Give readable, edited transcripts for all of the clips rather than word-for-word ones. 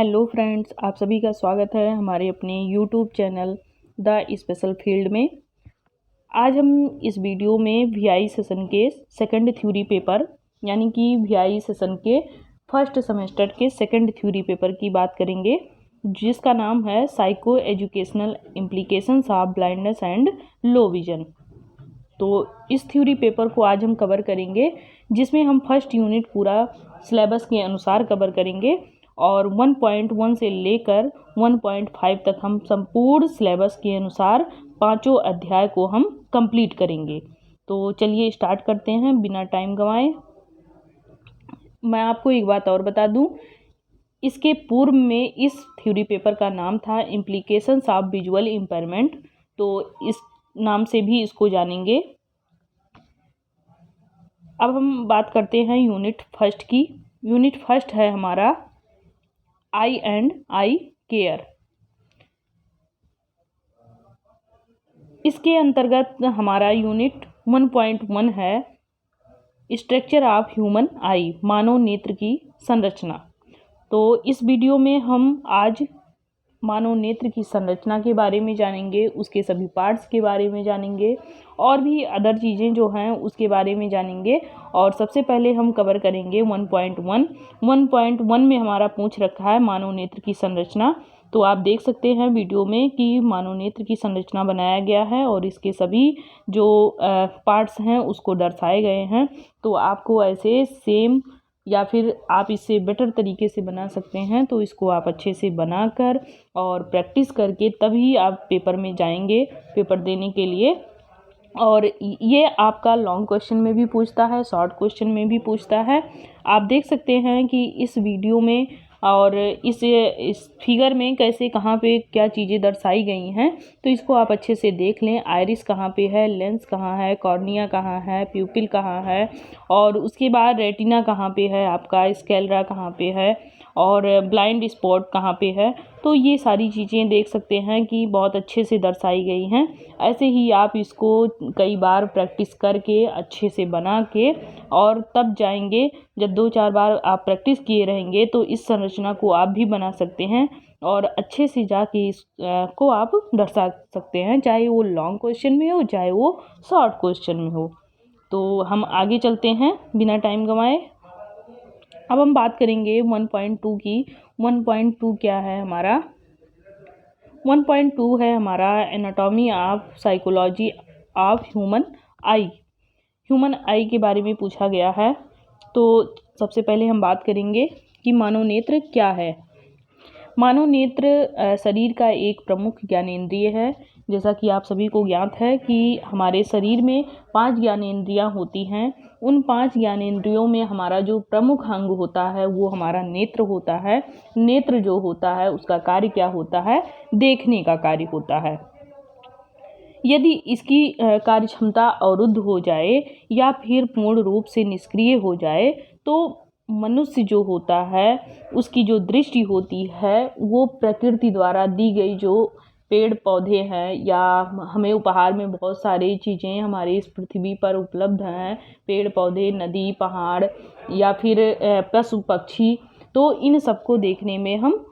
Hello friends, आप सभी का स्वागत है हमारे अपने YouTube channel the special field में। आज हम इस वीडियो में वीआई सेशन के सेकंड थ्योरी पेपर यानी कि वीआई सेशन के फर्स्ट सेमेस्टर के सेकंड थ्योरी पेपर की बात करेंगे, जिसका नाम है psycho educational implications of blindness and low vision. तो इस थ्योरी पेपर को आज हम कवर करेंगे, जिसमें हम फर्स्ट यूनिट पूरा सिलेबस के अनुसार कवर करेंगे और 1.1 से लेकर 1.5 तक हम संपूर्ण सिलेबस के अनुसार पांचों अध्याय को हम कंप्लीट करेंगे। तो चलिए स्टार्ट करते हैं बिना टाइम गंवाए। मैं आपको एक बात और बता दूं, इसके पूर्व में इस थ्योरी पेपर का नाम था इम्प्लीकेशंस ऑफ विजुअल इम्पेयरमेंट, तो इस नाम से भी इसको जानेंगे। अब हम बात करते हैं यूनिट फर्स्ट की। यूनिट फर्स्ट है हमारा आई एंड आई केयर। इसके अंतर्गत हमारा यूनिट 1.1 है स्ट्रक्चर ऑफ ह्यूमन आई, मानव नेत्र की संरचना। तो इस वीडियो में हम आज मानव नेत्र की संरचना के बारे में जानेंगे, उसके सभी पार्ट्स के बारे में जानेंगे और भी अदर चीज़ें जो हैं उसके बारे में जानेंगे। और सबसे पहले हम कवर करेंगे 1.1। 1.1 में हमारा पूछ रखा है मानव नेत्र की संरचना। तो आप देख सकते हैं वीडियो में कि मानव नेत्र की संरचना बनाया गया है और इसके सभी जो पार्ट्स हैं उसको दर्शाए गए हैं। तो आपको ऐसे सेम या फिर आप इससे बेटर तरीके से बना सकते हैं, तो इसको आप अच्छे से बनाकर और प्रैक्टिस करके तभी आप पेपर में जाएंगे पेपर देने के लिए। और ये आपका लॉन्ग क्वेश्चन में भी पूछता है, शॉर्ट क्वेश्चन में भी पूछता है। आप देख सकते हैं कि इस वीडियो में और इस फिगर में कैसे कहाँ पे क्या चीज़ें दर्शाई गई हैं, तो इसको आप अच्छे से देख लें। आइरिस कहाँ पे है, लेंस कहाँ है, कॉर्निया कहाँ है, प्यूपिल कहाँ है और उसके बाद रेटिना कहाँ पे है, आपका स्क्लेरा कहाँ पे है और ब्लाइंड स्पॉट कहाँ पे है। तो ये सारी चीज़ें देख सकते हैं कि बहुत अच्छे से दर्शाई गई हैं। ऐसे ही आप इसको कई बार प्रैक्टिस करके अच्छे से बना के और तब जाएंगे। जब 2-4 बार आप प्रैक्टिस किए रहेंगे तो इस संरचना को आप भी बना सकते हैं और अच्छे से जाके इसको आप दर्शा सकते हैं, चाहे वो लॉन्ग क्वेश्चन में हो चाहे वो शॉर्ट क्वेश्चन में हो। तो हम आगे चलते हैं बिना टाइम गंवाए। अब हम बात करेंगे 1.2 की। 1.2 क्या है हमारा? 1.2 है हमारा anatomy of psychology of human I. Human आई के बारे में पूछा गया है। तो सबसे पहले हम बात करेंगे कि मानव नेत्र क्या है। मानव नेत्र शरीर का एक प्रमुख ज्ञानेंद्रिय है। जैसा कि आप सभी को ज्ञात है कि हमारे शरीर में 5 ज्ञानेंद्रियां होती हैं। उन 5 ज्ञानेंद्रियों में हमारा जो प्रमुख अंग होता है वो हमारा नेत्र होता है। नेत्र जो होता है उसका कार्य क्या होता है? देखने का कार्य होता है। यदि इसकी कार्य क्षमता अवरुद्ध हो जाए या फिर पूर्ण रूप से निष्क्रिय हो जाए तो मनुष्य जो होता है उसकी जो दृष्टि होती है वो प्रकृति द्वारा दी गई जो पेड़ पौधे हैं या हमें उपहार में बहुत सारी चीज़ें हमारी इस पृथ्वी पर उपलब्ध हैं, पेड़ पौधे, नदी, पहाड़ या फिर पशु पक्षी, तो इन सबको देखने में हम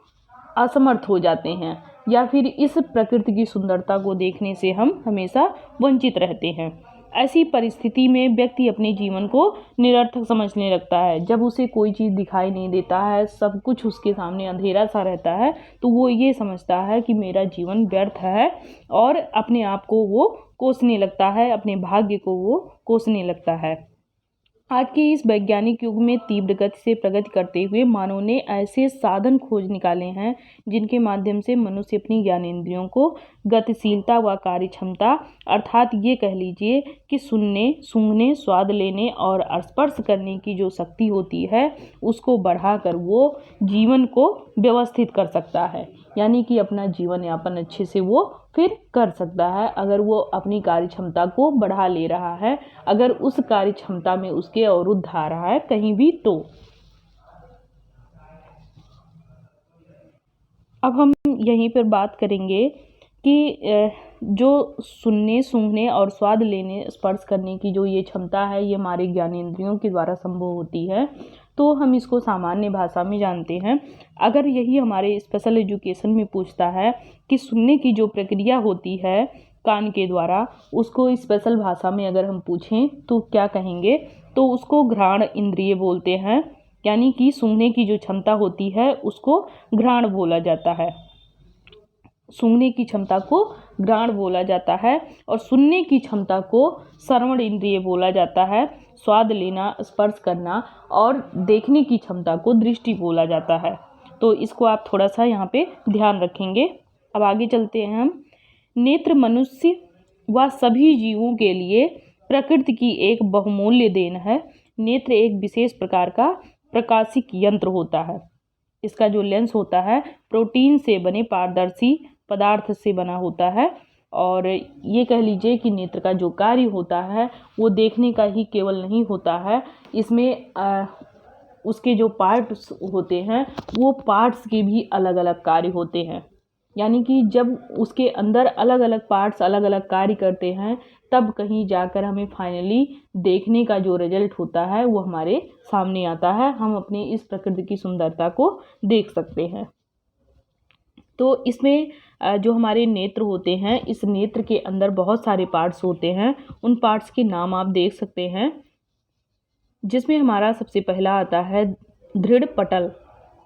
असमर्थ हो जाते हैं या फिर इस प्रकृति की सुंदरता को देखने से हम हमेशा वंचित रहते हैं। ऐसी परिस्थिति में व्यक्ति अपने जीवन को निरर्थक समझने लगता है। जब उसे कोई चीज़ दिखाई नहीं देता है, सब कुछ उसके सामने अंधेरा सा रहता है, तो वो ये समझता है कि मेरा जीवन व्यर्थ है और अपने आप को वो कोसने लगता है, अपने भाग्य को वो कोसने लगता है। आज के इस वैज्ञानिक युग में तीव्र गति से प्रगति करते हुए मानव ने ऐसे साधन खोज निकाले हैं जिनके माध्यम से मनुष्य अपनी ज्ञानेंद्रियों को गतिशीलता व कार्य क्षमता, अर्थात ये कह लीजिए कि सुनने, सूंघने, स्वाद लेने और स्पर्श करने की जो शक्ति होती है उसको बढ़ाकर वो जीवन को व्यवस्थित कर सकता है, यानी कि अपना जीवन यापन अच्छे से वो फिर कर सकता है अगर वो अपनी कार्य क्षमता को बढ़ा ले रहा है, अगर उस कार्य क्षमता में उसके अवरुद्ध आ रहा है कहीं भी। तो अब हम यहीं पर बात करेंगे कि जो सुनने, सूंघने और स्वाद लेने, स्पर्श करने की जो ये क्षमता है ये हमारे ज्ञानेंद्रियों के द्वारा संभव होती है। तो हम इसको सामान्य भाषा में जानते हैं। अगर यही हमारे स्पेशल एजुकेशन में पूछता है कि सुनने की जो प्रक्रिया होती है कान के द्वारा, उसको स्पेशल भाषा में अगर हम पूछें तो क्या कहेंगे, तो उसको घ्राण इंद्रिय बोलते हैं। यानी कि सूंघने की जो क्षमता होती है उसको घ्राण बोला जाता है। सूंघने की क्षमता को घ्राण बोला जाता है और सुनने की क्षमता को श्रवण इंद्रिय बोला जाता है। स्वाद लेना, स्पर्श करना और देखने की क्षमता को दृष्टि बोला जाता है। तो इसको आप थोड़ा सा यहाँ पे ध्यान रखेंगे। अब आगे चलते हैं हम। नेत्र मनुष्य व सभी जीवों के लिए प्रकृति की एक बहुमूल्य देन है। नेत्र एक विशेष प्रकार का प्रकाशिक यंत्र होता है। इसका जो लेंस होता है प्रोटीन से बने पारदर्शी पदार्थ से बना होता है और ये कह लीजिए कि नेत्र का जो कार्य होता है वो देखने का ही केवल नहीं होता है, इसमें उसके जो पार्ट्स होते हैं वो पार्ट्स के भी अलग अलग कार्य होते हैं। यानी कि जब उसके अंदर अलग अलग पार्ट्स अलग अलग कार्य करते हैं तब कहीं जाकर हमें फाइनली देखने का जो रिजल्ट होता है वो हमारे सामने आता है। हम अपने इस प्रकृति की सुंदरता को देख सकते हैं। तो इसमें जो हमारे नेत्र होते हैं, इस नेत्र के अंदर बहुत सारे पार्ट्स होते हैं। उन पार्ट्स के नाम आप देख सकते हैं, जिसमें हमारा सबसे पहला आता है दृढ़ पटल,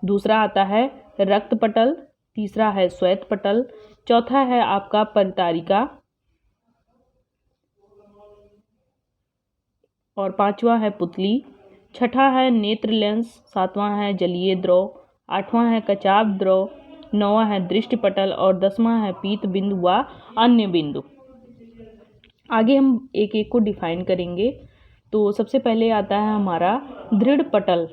दूसरा आता है रक्त पटल, तीसरा है श्वेत पटल, चौथा है आपका परितारिका और पांचवा है पुतली, छठा है नेत्र लेंस, सातवां है जलीय द्रव, आठवां है कचाप द्रव, नौवां है दृष्टि पटल और 10वां है पीत बिंदु व अन्य बिंदु। आगे हम एक एक को डिफाइन करेंगे। तो सबसे पहले आता है हमारा दृढ़ पटल।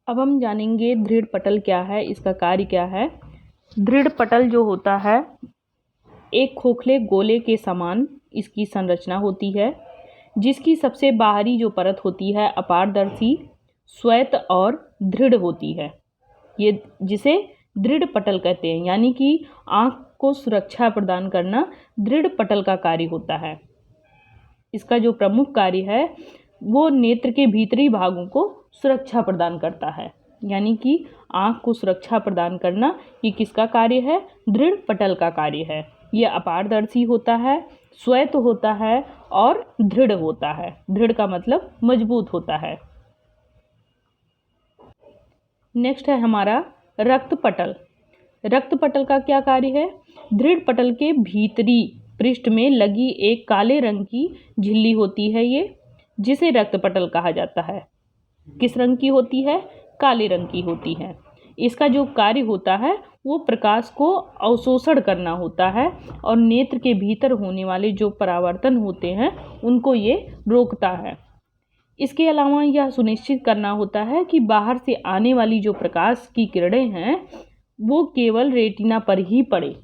अब हम जानेंगे दृढ़ पटल क्या है, इसका कार्य क्या है। दृढ़ पटल जो होता है एक खोखले गोले के समान इसकी संरचना होती है, जिसकी सबसे बाहरी जो परत होती है अपारदर्शी, श्वेत और दृढ़ होती है। ये जिसे दृढ़ पटल कहते हैं। यानी कि आँख को सुरक्षा प्रदान करना दृढ़ पटल का कार्य होता है। इसका जो प्रमुख कार्य है वो नेत्र के भीतरी भागों को सुरक्षा प्रदान करता है। यानी कि आँख को सुरक्षा प्रदान करना ये किसका कार्य है, दृढ़ पटल का कार्य है। ये अपारदर्शी होता है, श्वेत होता है और दृढ़ होता है। दृढ़ का मतलब मजबूत होता है। नेक्स्ट है हमारा रक्त पटल। रक्त पटल का क्या कार्य है। दृढ़ पटल के भीतरी पृष्ठ में लगी एक काले रंग की झिल्ली होती है ये, जिसे रक्त पटल कहा जाता है। किस रंग की होती है, काले रंग की होती है। इसका जो कार्य होता है वो प्रकाश को अवशोषण करना होता है और नेत्र के भीतर होने वाले जो परावर्तन होते हैं उनको ये रोकता है। इसके अलावा यह सुनिश्चित करना होता है कि बाहर से आने वाली जो प्रकाश की किरणें हैं वो केवल रेटिना पर ही पड़े।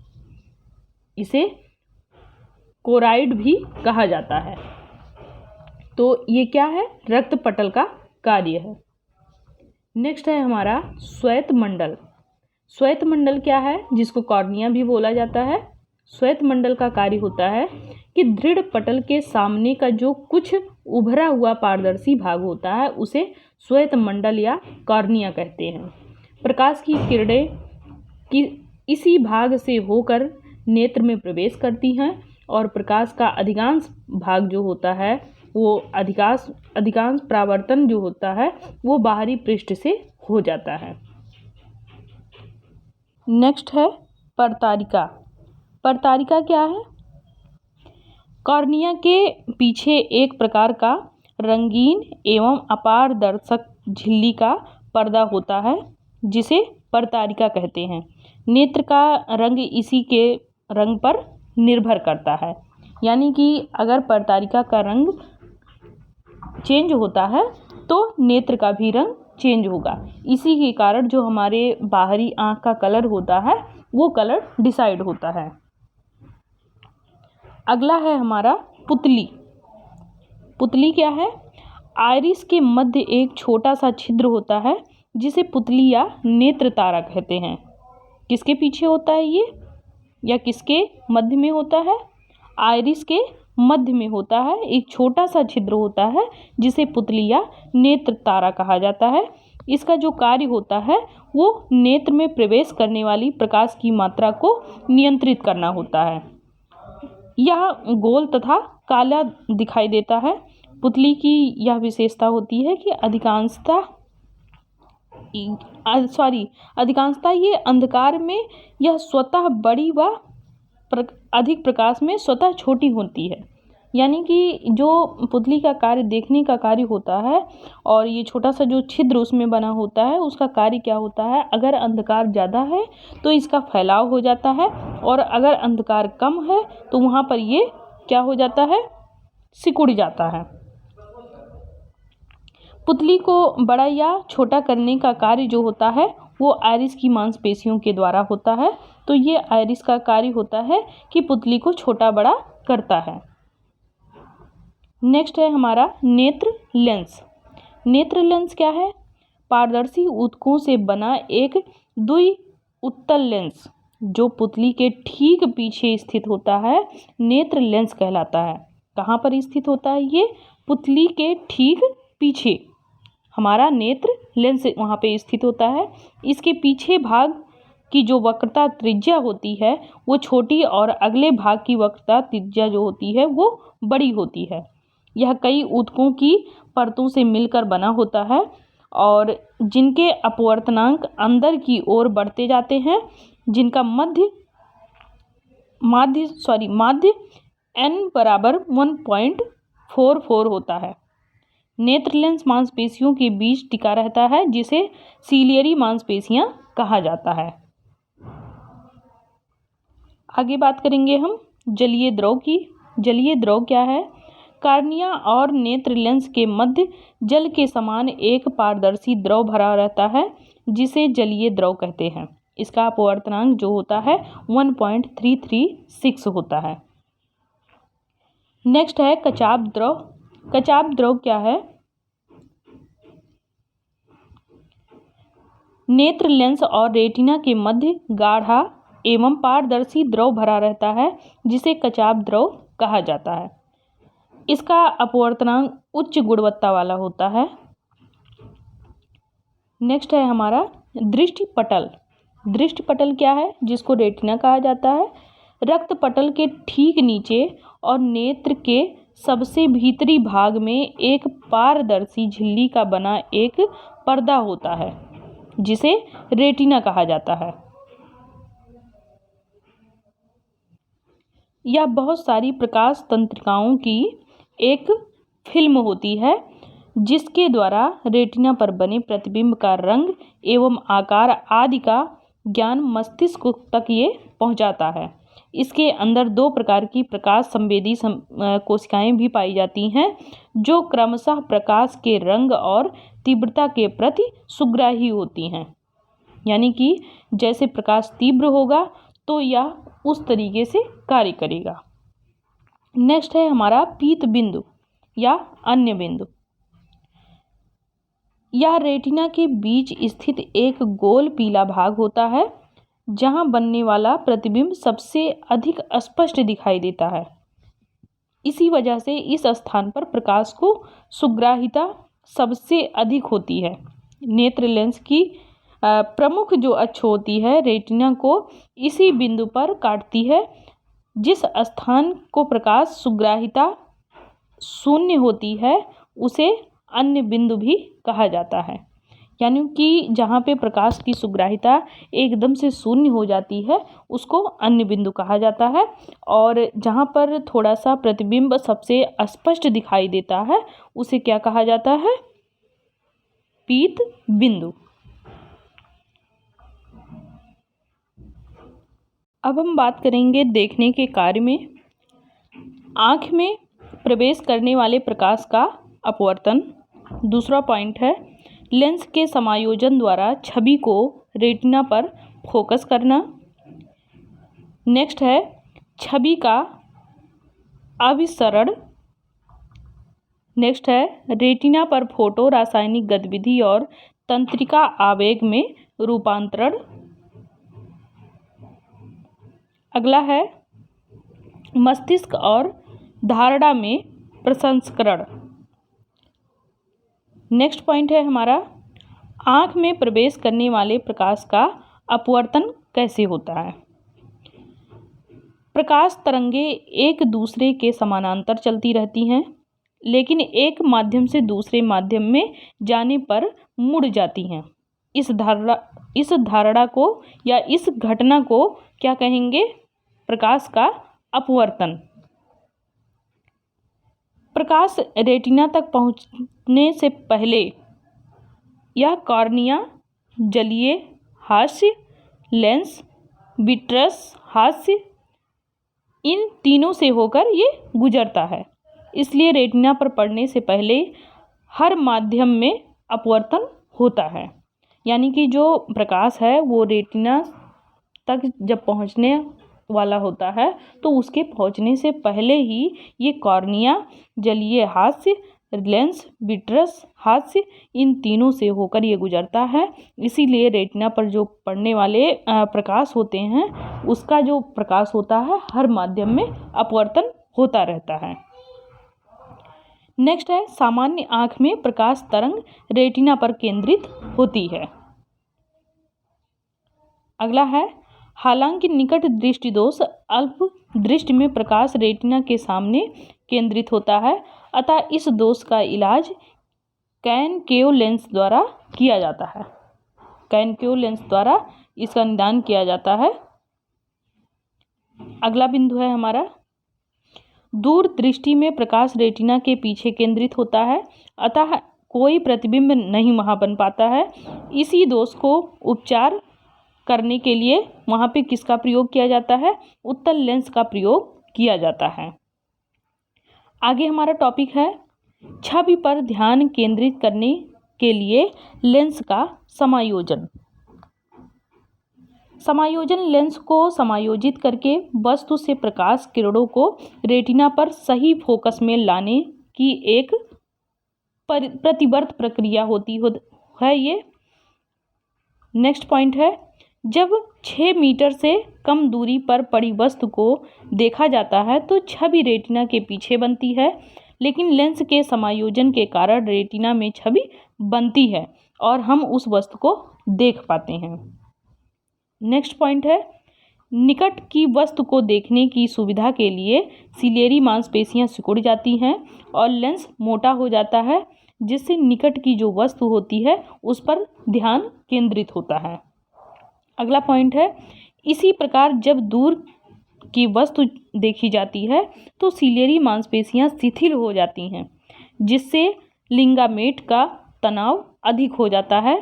इसे कोराइड भी कहा जाता है। तो ये क्या है, रक्त पटल का कार्य है। नेक्स्ट है हमारा श्वेत मंडल। श्वेत मंडल क्या है, जिसको कॉर्निया भी बोला जाता है। श्वेत मंडल का कार्य होता है कि दृढ़ पटल के सामने का जो कुछ उभरा हुआ पारदर्शी भाग होता है उसे श्वेत मंडल या कॉर्निया कहते हैं। प्रकाश की किरणें की इसी भाग से होकर नेत्र में प्रवेश करती हैं और प्रकाश का अधिकांश भाग जो होता है वो अधिकांश परावर्तन जो होता है वो बाहरी पृष्ठ से हो जाता है। नेक्स्ट है परतारिका। परतारिका क्या है, कॉर्निया के पीछे एक प्रकार का रंगीन एवं अपारदर्शक झिल्ली का पर्दा होता है जिसे परतारिका कहते हैं। नेत्र का रंग इसी के रंग पर निर्भर करता है। यानी कि अगर परतारिका का रंग चेंज होता है तो नेत्र का भी रंग चेंज होगा। इसी के कारण जो हमारे बाहरी आँख का कलर होता है वो कलर डिसाइड होता है। अगला है हमारा पुतली। पुतली क्या है, आइरिस के मध्य एक छोटा सा छिद्र होता है जिसे पुतली या नेत्र तारा कहते हैं। किसके पीछे होता है ये या किसके मध्य में होता है, आइरिस के मध्य में होता है एक छोटा सा छिद्र होता है जिसे पुतली या नेत्र तारा कहा जाता है। इसका जो कार्य होता है वो नेत्र में प्रवेश करने वाली प्रकाश की मात्रा को नियंत्रित करना होता है। यह गोल तथा काला दिखाई देता है। पुतली की यह विशेषता होती है कि अधिकांशतः ये अंधकार में यह स्वतः बड़ी व अधिक प्रकाश में स्वतः छोटी होती है। यानी कि जो पुतली का कार्य देखने का कार्य होता है और ये छोटा सा जो छिद्र उसमें बना होता है उसका कार्य क्या होता है, अगर अंधकार ज़्यादा है तो इसका फैलाव हो जाता है और अगर अंधकार कम है तो वहाँ पर ये क्या हो जाता है, सिकुड़ जाता है। पुतली को बड़ा या छोटा करने का कार्य जो होता है वो आइरिस की मांसपेशियों के द्वारा होता है। तो ये आइरिस का कार्य होता है कि पुतली को छोटा बड़ा करता है। नेक्स्ट है हमारा नेत्र लेंस। नेत्र लेंस क्या है? पारदर्शी ऊतकों से बना एक द्वि-उत्तल लेंस जो पुतली के ठीक पीछे स्थित होता है नेत्र लेंस कहलाता है। कहाँ पर स्थित होता है ये? पुतली के ठीक पीछे हमारा नेत्र लेंस वहाँ पे स्थित होता है। इसके पीछे भाग की जो वक्रता त्रिज्या होती है वो छोटी और अगले भाग की वक्रता त्रिज्या जो होती है वो बड़ी होती है। यह कई ऊतकों की परतों से मिलकर बना होता है और जिनके अपवर्तनांक अंदर की ओर बढ़ते जाते हैं, जिनका माध्य n बराबर 1.44 होता है। नेत्र लेंस मांसपेशियों के बीच टिका रहता है जिसे सीलियरी मांसपेशियां कहा जाता है। आगे बात करेंगे हम जलीय द्रव की। जलीय द्रव क्या है? कार्निया और नेत्र लेंस के मध्य जल के समान एक पारदर्शी द्रव भरा रहता है जिसे जलीय द्रव कहते हैं। इसका अपवर्तनांक जो होता है 1.336 होता है। नेक्स्ट है कचाप द्रव। कचाप द्रव क्या है? नेत्र लेंस और रेटिना के मध्य गाढ़ा एवं पारदर्शी द्रव भरा रहता है जिसे कचाप द्रव कहा जाता है। इसका अपवर्तनांक उच्च गुणवत्ता वाला होता है। नेक्स्ट है हमारा दृष्टिपटल। दृष्टिपटल क्या है? जिसको रेटिना कहा जाता है। रक्त पटल के ठीक नीचे और नेत्र के सबसे भीतरी भाग में एक पारदर्शी झिल्ली का बना एक पर्दा होता है जिसे रेटिना कहा जाता है। यह बहुत सारी प्रकाश तंत्रिकाओं की एक फिल्म होती है जिसके द्वारा रेटिना पर बने प्रतिबिंब का रंग एवं आकार आदि का ज्ञान मस्तिष्क तक ये पहुंचाता है। इसके अंदर दो प्रकार की प्रकाश संवेदी कोशिकाएं भी पाई जाती हैं जो क्रमशः प्रकाश के रंग और तीव्रता के प्रति सुग्राही होती हैं। यानी कि जैसे प्रकाश तीव्र होगा तो यह उस तरीके से कार्य करेगा। नेक्स्ट है हमारा पीत बिंदु या अन्य बिंदु। यह रेटिना के बीच स्थित एक गोल पीला भाग होता है जहां बनने वाला प्रतिबिंब सबसे अधिक स्पष्ट दिखाई देता है। इसी वजह से इस स्थान पर प्रकाश को सुग्राहिता सबसे अधिक होती है। नेत्र लेंस की प्रमुख जो अक्ष होती है रेटिना को इसी बिंदु पर काटती है। जिस स्थान को प्रकाश सुग्राहिता शून्य होती है उसे अन्य बिंदु भी कहा जाता है। यानी कि जहाँ पे प्रकाश की सुग्राहिता एकदम से शून्य हो जाती है उसको अन्य बिंदु कहा जाता है और जहाँ पर थोड़ा सा प्रतिबिंब सबसे स्पष्ट दिखाई देता है उसे क्या कहा जाता है? पीत बिंदु। अब हम बात करेंगे देखने के कार्य में। आँख में प्रवेश करने वाले प्रकाश का अपवर्तन। दूसरा पॉइंट है लेंस के समायोजन द्वारा छवि को रेटिना पर फोकस करना। नेक्स्ट है छवि का अभिसरण। नेक्स्ट है रेटिना पर फोटो रासायनिक गतिविधि और तंत्रिका आवेग में रूपांतरण। अगला है मस्तिष्क और धारणा में प्रसंस्करण। नेक्स्ट पॉइंट है हमारा, आँख में प्रवेश करने वाले प्रकाश का अपवर्तन कैसे होता है। प्रकाश तरंगे एक दूसरे के समानांतर चलती रहती हैं, लेकिन एक माध्यम से दूसरे माध्यम में जाने पर मुड़ जाती हैं। इस धारणा को या इस घटना को क्या कहेंगे? प्रकाश का अपवर्तन। प्रकाश रेटिना तक पहुंचने से पहले यह कॉर्निया, जलीय हास्य, लेंस, विट्रस हास्य, इन तीनों से होकर ये गुजरता है। इसलिए रेटिना पर पड़ने से पहले हर माध्यम में अपवर्तन होता है। यानी कि जो प्रकाश है वो रेटिना तक जब पहुंचने वाला होता है तो उसके पहुंचने से पहले ही ये कॉर्निया, जलीय हास्य, लेंस, विट्रस हास्य, इन तीनों से होकर ये गुजरता है। इसीलिए रेटिना पर जो पड़ने वाले प्रकाश होते हैं उसका जो प्रकाश होता है हर माध्यम में अपवर्तन होता रहता है। नेक्स्ट है, सामान्य आँख में प्रकाश तरंग रेटिना पर केंद्रित होती है। अगला है, हालांकि निकट दृष्टि दोष अल्प दृष्टि में प्रकाश रेटिना के सामने केंद्रित होता है, अतः इस दोष का इलाज कैन-केव लेंस द्वारा किया जाता है। कैन-केव लेंस द्वारा इसका निदान किया जाता है। अगला बिंदु है हमारा, दूर दृष्टि में प्रकाश रेटिना के पीछे केंद्रित होता है, अतः कोई प्रतिबिंब नहीं वहाँ बन पाता है। इसी दोष को उपचार करने के लिए वहाँ पे किसका प्रयोग किया जाता है? उत्तल लेंस का प्रयोग किया जाता है। आगे हमारा टॉपिक है, छवि पर ध्यान केंद्रित करने के लिए लेंस का समायोजन। समायोजन लेंस को समायोजित करके वस्तु से प्रकाश किरणों को रेटिना पर सही फोकस में लाने की एक प्रतिवर्त प्रक्रिया होती है ये। नेक्स्ट पॉइंट है, जब 6 मीटर से कम दूरी पर पड़ी वस्तु को देखा जाता है तो छवि रेटिना के पीछे बनती है, लेकिन लेंस के समायोजन के कारण रेटिना में छवि बनती है और हम उस वस्तु को देख पाते हैं। नेक्स्ट पॉइंट है, निकट की वस्तु को देखने की सुविधा के लिए सिलेरी मांसपेशियां सिकुड़ जाती हैं और लेंस मोटा हो जाता है, जिससे निकट की जो वस्तु होती है उस पर ध्यान केंद्रित होता है। अगला पॉइंट है, इसी प्रकार जब दूर की वस्तु देखी जाती है तो सिलेरी मांसपेशियां शिथिल हो जाती हैं, जिससे लिंगामेट का तनाव अधिक हो जाता है,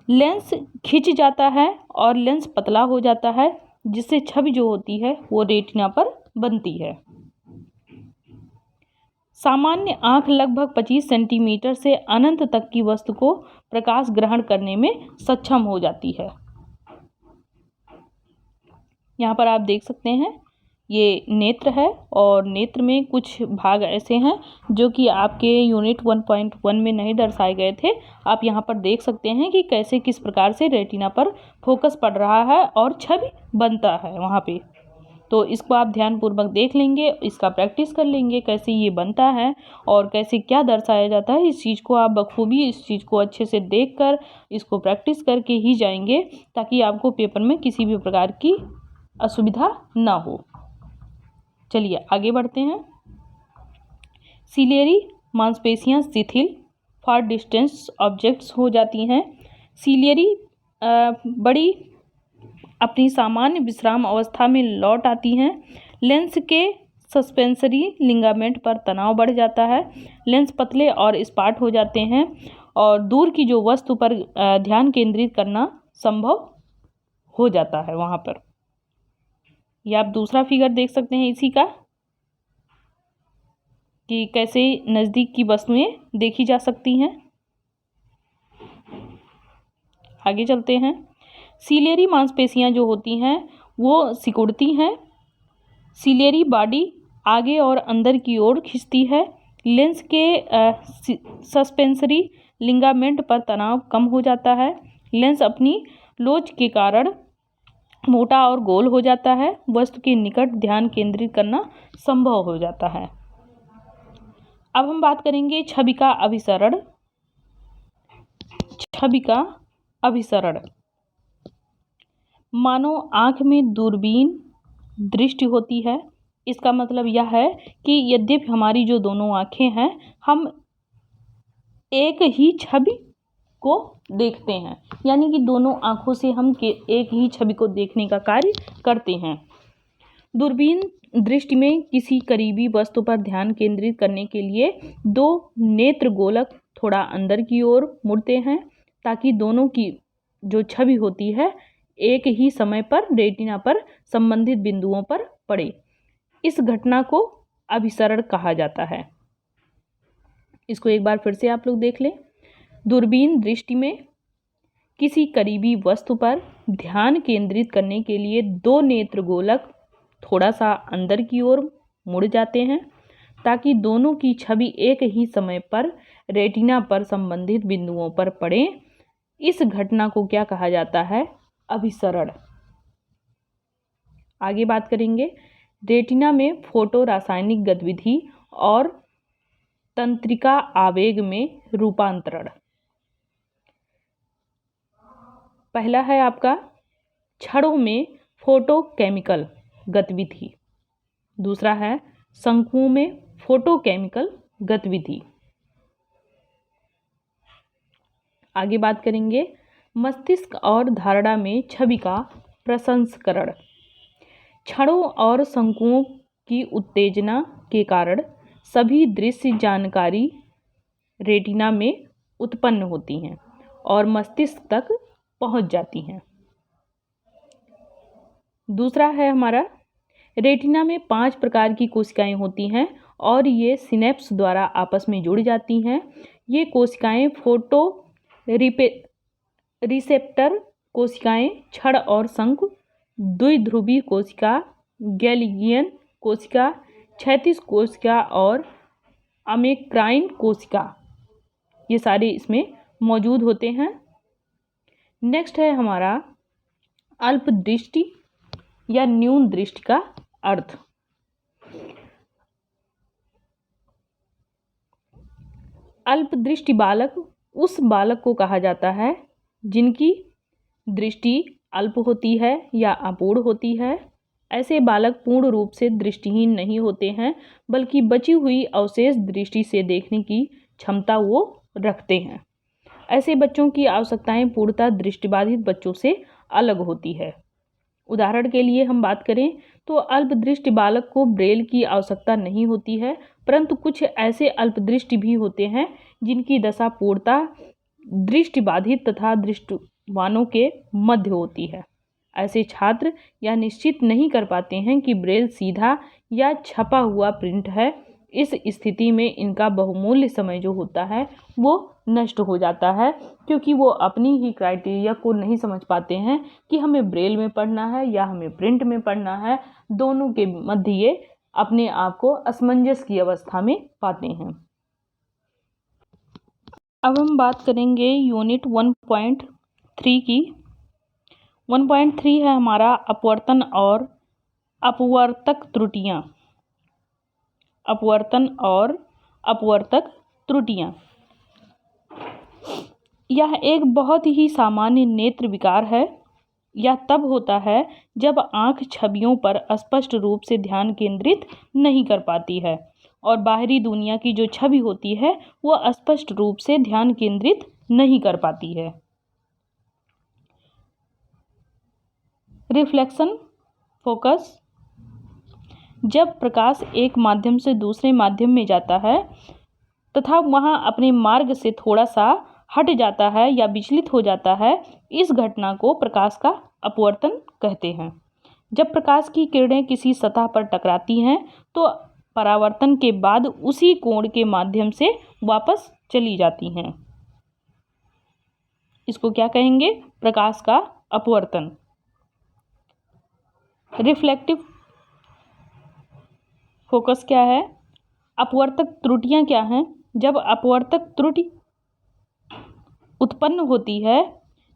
लेंस खिंच जाता है और लेंस पतला हो जाता है, जिससे छवि जो होती है वो रेटिना पर बनती है। सामान्य आँख लगभग 25 सेंटीमीटर से अनंत तक की वस्तु को प्रकाश ग्रहण करने में सक्षम हो जाती है। यहाँ पर आप देख सकते हैं ये नेत्र है और नेत्र में कुछ भाग ऐसे हैं जो कि आपके यूनिट 1.1 में नहीं दर्शाए गए थे। आप यहाँ पर देख सकते हैं कि कैसे किस प्रकार से रेटिना पर फोकस पड़ रहा है और छवि बनता है वहाँ पे। तो इसको आप ध्यानपूर्वक देख लेंगे, इसका प्रैक्टिस कर लेंगे कैसे ये बनता है और कैसे क्या दर्शाया जाता है। इस चीज़ को आप बखूबी इस चीज़ को अच्छे से देखकर इसको प्रैक्टिस करके ही जाएंगे, ताकि आपको पेपर में किसी भी प्रकार की असुविधा ना हो। चलिए आगे बढ़ते हैं। सिलेरी मांसपेशियां शिथिल फॉर डिस्टेंस ऑब्जेक्ट्स हो जाती हैं। सिलेरी बड़ी अपनी सामान्य विश्राम अवस्था में लौट आती हैं। लेंस के सस्पेंसरी लिगामेंट पर तनाव बढ़ जाता है, लेंस पतले और स्पाट हो जाते हैं और दूर की जो वस्तु पर ध्यान केंद्रित करना संभव हो जाता है वहाँ पर। यह आप दूसरा फिगर देख सकते हैं इसी का, कि कैसे नज़दीक की वस्तुएं देखी जा सकती हैं। आगे चलते हैं। सिलेरी मांसपेशियां जो होती हैं वो सिकुड़ती हैं। सिलेरी बॉडी आगे और अंदर की ओर खिंचती है। लेंस के सस्पेंसरी लिगामेंट पर तनाव कम हो जाता है। लेंस अपनी लोच के कारण मोटा और गोल हो जाता है। वस्तु के निकट ध्यान केंद्रित करना संभव हो जाता है। अब हम बात करेंगे छवि का अभिसरण। छवि का अभिसरण मानो आँख में दूरबीन दृष्टि होती है। इसका मतलब यह है कि यद्यपि हमारी जो दोनों आँखें हैं, हम एक ही छवि को देखते हैं, यानी कि दोनों आँखों से हम एक ही छवि को देखने का कार्य करते हैं। दूरबीन दृष्टि में किसी करीबी वस्तु पर ध्यान केंद्रित करने के लिए दो नेत्र गोलक थोड़ा अंदर की ओर मुड़ते हैं ताकि दोनों की जो छवि होती है एक ही समय पर रेटिना पर संबंधित बिंदुओं पर पड़े। इस घटना को अभिसरण कहा जाता है। इसको एक बार फिर से आप लोग देख लें। दूरबीन दृष्टि में किसी करीबी वस्तु पर ध्यान केंद्रित करने के लिए दो नेत्र गोलक थोड़ा सा अंदर की ओर मुड़ जाते हैं ताकि दोनों की छवि एक ही समय पर रेटिना पर संबंधित बिंदुओं पर पड़े। इस घटना को क्या कहा जाता है? अभिसरण। आगे बात करेंगे रेटिना में फोटो रासायनिक गतिविधि और तंत्रिका आवेग में रूपांतरण। पहला है आपका छड़ों में फोटोकेमिकल गतिविधि। दूसरा है शंकुओं में फोटोकेमिकल गतिविधि। आगे बात करेंगे मस्तिष्क और धारणा में छवि का प्रसंस्करण। छड़ों और शंकुओं की उत्तेजना के कारण सभी दृश्य जानकारी रेटिना में उत्पन्न होती हैं और मस्तिष्क तक पहुंच जाती हैं। दूसरा है हमारा रेटिना में 5 प्रकार की कोशिकाएं होती हैं और ये सिनेप्स द्वारा आपस में जुड़ जाती हैं। ये कोशिकाएं फोटो रिसेप्टर कोशिकाएं, छड़ और शंकु, द्विध्रुवी कोशिका, गैलिगियन कोशिका, क्षैतिज कोशिका और अमेक्राइन कोशिका, ये सारे इसमें मौजूद होते हैं। नेक्स्ट है हमारा अल्प दृष्टि या न्यून दृष्टि का अर्थ। अल्प दृष्टि बालक उस बालक को कहा जाता है जिनकी दृष्टि अल्प होती है या अपूर्ण होती है। ऐसे बालक पूर्ण रूप से दृष्टिहीन नहीं होते हैं, बल्कि बची हुई अवशेष दृष्टि से देखने की क्षमता वो रखते हैं। ऐसे बच्चों की आवश्यकताएं पूर्णतः दृष्टिबाधित बच्चों से अलग होती है। उदाहरण के लिए हम बात करें तो अल्पदृष्टि बालक को ब्रेल की आवश्यकता नहीं होती है, परंतु कुछ ऐसे अल्पदृष्टि भी होते हैं जिनकी दशा पूर्णतः दृष्टिबाधित तथा दृष्टिवानों के मध्य होती है। ऐसे छात्र यह निश्चित नहीं कर पाते हैं कि ब्रेल सीधा या छपा हुआ प्रिंट है। इस स्थिति में इनका बहुमूल्य समय जो होता है वो नष्ट हो जाता है, क्योंकि वो अपनी ही क्राइटेरिया को नहीं समझ पाते हैं कि हमें ब्रेल में पढ़ना है या हमें प्रिंट में पढ़ना है। दोनों के मध्य ये अपने आप को असमंजस की अवस्था में पाते हैं। अब हम बात करेंगे यूनिट 1.3 की। 1.3 है हमारा अपवर्तन और अपवर्तक त्रुटियां। अपवर्तन और अपवर्तक त्रुटियां, यह एक बहुत ही सामान्य नेत्र विकार है। यह तब होता है जब आँख छवियों पर स्पष्ट रूप से ध्यान केंद्रित नहीं कर पाती है और बाहरी दुनिया की जो छवि होती है वो स्पष्ट रूप से ध्यान केंद्रित नहीं कर पाती है। रिफ्लेक्शन फोकस, जब प्रकाश एक माध्यम से दूसरे माध्यम में जाता है तथा वहाँ अपने मार्ग से थोड़ा सा हट जाता है या विचलित हो जाता है, इस घटना को प्रकाश का अपवर्तन कहते हैं। जब प्रकाश की किरणें किसी सतह पर टकराती हैं तो परावर्तन के बाद उसी कोण के माध्यम से वापस चली जाती हैं। इसको क्या कहेंगे? प्रकाश का अपवर्तन। रिफ्लेक्टिव फोकस क्या है? अपवर्तक त्रुटियां क्या हैं? जब अपवर्तक त्रुटि उत्पन्न होती है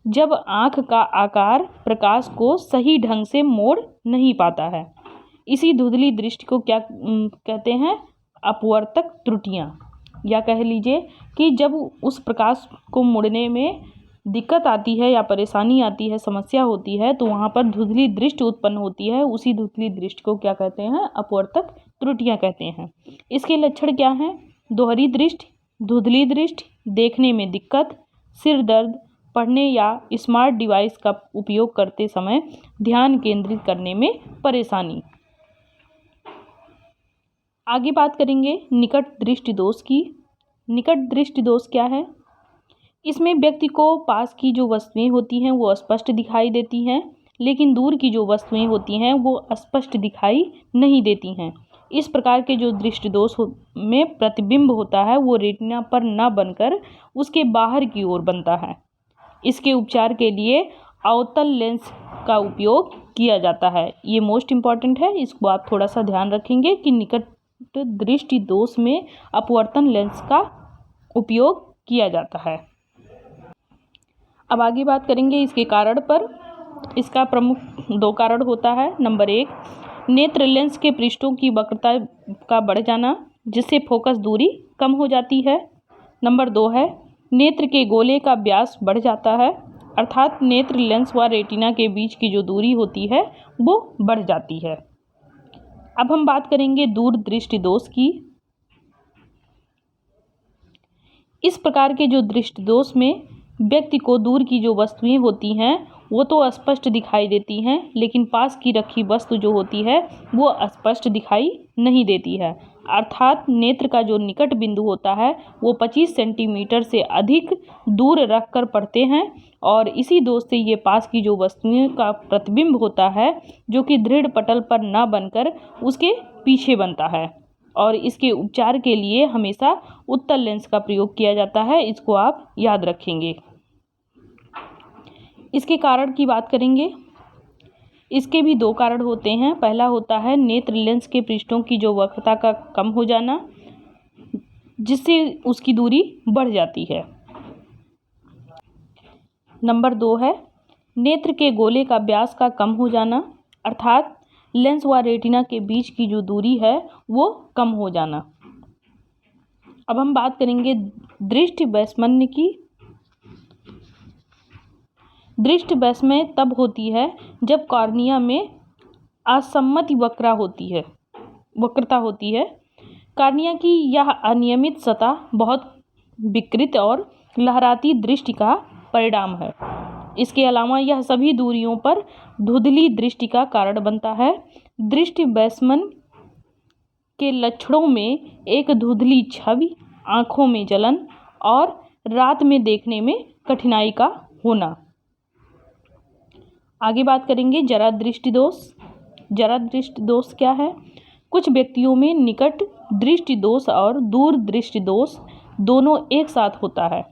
जब आँख का आकार प्रकाश को सही ढंग से मोड़ नहीं पाता है। इसी धुंधली दृष्टि को क्या कहते हैं? अपवर्तक त्रुटियाँ। या कह लीजिए कि जब उस प्रकाश को मोड़ने में दिक्कत आती है या परेशानी आती है, समस्या होती है, तो वहाँ पर धुंधली दृष्टि उत्पन्न होती है। उसी धुंधली दृष्टि को क्या कहते हैं? अपवर्तक त्रुटियाँ कहते हैं। इसके लक्षण क्या हैं? दोहरी दृष्टि, धुंधली दृष्टि, देखने में दिक्कत, सिर दर्द, पढ़ने या स्मार्ट डिवाइस का उपयोग करते समय ध्यान केंद्रित करने में परेशानी। आगे बात करेंगे निकट दृष्टि दोष की। निकट दृष्टि दोष क्या है? इसमें व्यक्ति को पास की जो वस्तुएं होती हैं वो स्पष्ट दिखाई देती हैं, लेकिन दूर की जो वस्तुएं होती हैं वो स्पष्ट दिखाई नहीं देती हैं। इस प्रकार के जो दृष्टि दोष में प्रतिबिंब होता है वो रेटिना पर न बनकर उसके बाहर की ओर बनता है। इसके उपचार के लिए अवतल लेंस का उपयोग किया जाता है। ये मोस्ट इम्पॉर्टेंट है, इसको आप थोड़ा सा ध्यान रखेंगे कि निकट दृष्टि दोष में अपवर्तन लेंस का उपयोग किया जाता है। अब आगे बात करेंगे इसके कारण पर। इसका प्रमुख 2 कारण होता है। नंबर 1, नेत्र लेंस के पृष्ठों की वक्रता का बढ़ जाना, जिससे फोकस दूरी कम हो जाती है। नंबर 2 है नेत्र के गोले का व्यास बढ़ जाता है, अर्थात नेत्र लेंस व रेटिना के बीच की जो दूरी होती है वो बढ़ जाती है। अब हम बात करेंगे दूर दृष्टि दोष की। इस प्रकार के जो दृष्टि दोष में व्यक्ति को दूर की जो वस्तुएं होती हैं वो तो स्पष्ट दिखाई देती हैं, लेकिन पास की रखी वस्तु जो होती है वो स्पष्ट दिखाई नहीं देती है। अर्थात नेत्र का जो निकट बिंदु होता है वो 25 सेंटीमीटर से अधिक दूर रखकर पढ़ते हैं, और इसी दोष से ये पास की जो वस्तुएं का प्रतिबिंब होता है जो कि दृढ़ पटल पर न बनकर उसके पीछे बनता है, और इसके उपचार के लिए हमेशा उत्तल लेंस का प्रयोग किया जाता है। इसको आप याद रखेंगे। इसके कारण की बात करेंगे। इसके भी 2 कारण होते हैं। पहला होता है नेत्र लेंस के पृष्ठों की जो वक्रता का कम हो जाना, जिससे उसकी दूरी बढ़ जाती है। नंबर 2 है नेत्र के गोले का व्यास का कम हो जाना, अर्थात लेंस व रेटिना के बीच की जो दूरी है वो कम हो जाना। अब हम बात करेंगे दृष्टि वैषम्य की। दृष्टि वैषम्य तब होती है जब कॉर्निया में असम्मति वक्रता होती है। कॉर्निया की यह अनियमित सतह बहुत विकृत और लहराती दृष्टि का परिणाम है। इसके अलावा यह सभी दूरियों पर धुंधली दृष्टि का कारण बनता है। दृष्टि वैषम्य के लक्षणों में एक धुंधली छवि, आँखों में जलन और रात में देखने में कठिनाई का होना। आगे बात करेंगे जरा दृष्टि दोष। जरा दृष्टि दोष क्या है? कुछ व्यक्तियों में निकट दृष्टि दोष और दूर दृष्टि दोष दोनों एक साथ होता है,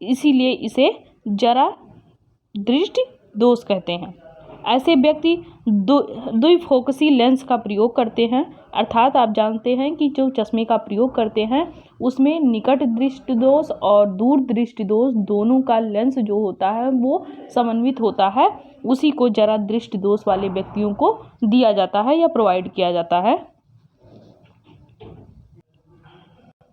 इसीलिए इसे जरा दृष्टि दोष कहते हैं। ऐसे व्यक्ति द्विफोकसी लेंस का प्रयोग करते हैं, अर्थात आप जानते हैं कि जो चश्मे का प्रयोग करते हैं उसमें निकट दृष्टि दोष और दूर दृष्टि दोष दोनों का लेंस जो होता है वो समन्वित होता है। उसी को जरा दृष्टि दोष वाले व्यक्तियों को दिया जाता है या प्रोवाइड किया जाता है।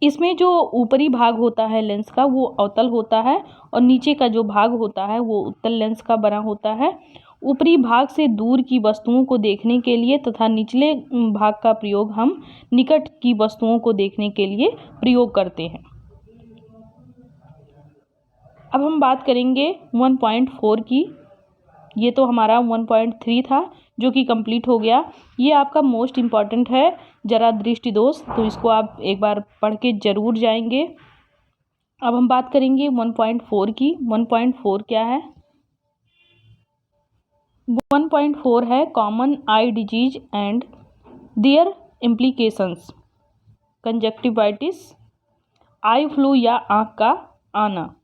इसमें जो ऊपरी भाग होता है लेंस का वो अवतल होता है, और नीचे का जो भाग होता है वो उत्तल लेंस का बना होता है। ऊपरी भाग से दूर की वस्तुओं को देखने के लिए तथा निचले भाग का प्रयोग हम निकट की वस्तुओं को देखने के लिए प्रयोग करते हैं। अब हम बात करेंगे 1.4 की। ये तो हमारा 1.3 था जो कि कंप्लीट हो गया। ये आपका मोस्ट इम्पॉर्टेंट है जरा दृष्टि दोष, तो इसको आप एक बार पढ़ के जरूर जाएंगे। अब हम बात करेंगे 1.4 की। 1.4 क्या है? 1.4 है common eye disease and their implications, conjunctivitis, eye flu या आँख का आना।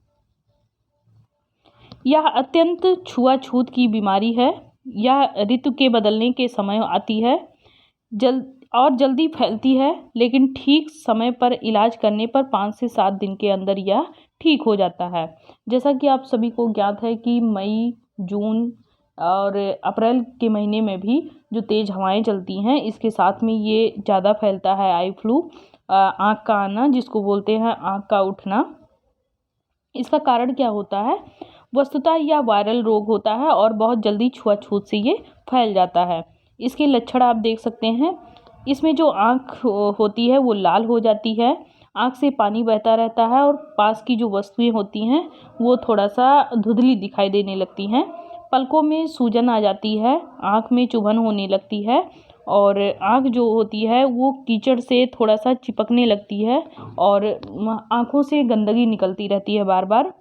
यह अत्यंत छुआछूत की बीमारी है। यह ऋतु के बदलने के समय आती है, जल्दी फैलती है, लेकिन ठीक समय पर इलाज करने पर 5 से 7 दिन के अंदर यह ठीक हो जाता है। जैसा कि आप सभी को ज्ञात है कि मई, जून और अप्रैल के महीने में भी जो तेज़ हवाएं चलती हैं, इसके साथ में ये ज़्यादा फैलता है आई फ्लू, आँख का आना, जिसको बोलते हैं आँख का उठना। इसका कारण क्या होता है? वस्तुतः यह वायरल रोग होता है और बहुत जल्दी छुआछूत से ये फैल जाता है। इसके लक्षण आप देख सकते हैं। इसमें जो आँख होती है वो लाल हो जाती है, आँख से पानी बहता रहता है और पास की जो वस्तुएं होती हैं वो थोड़ा सा धुंधली दिखाई देने लगती हैं। पलकों में सूजन आ जाती है, आँख में चुभन होने लगती है और आँख जो होती है वो कीचड़ से थोड़ा सा चिपकने लगती है और आँखों से गंदगी निकलती रहती है बार बार।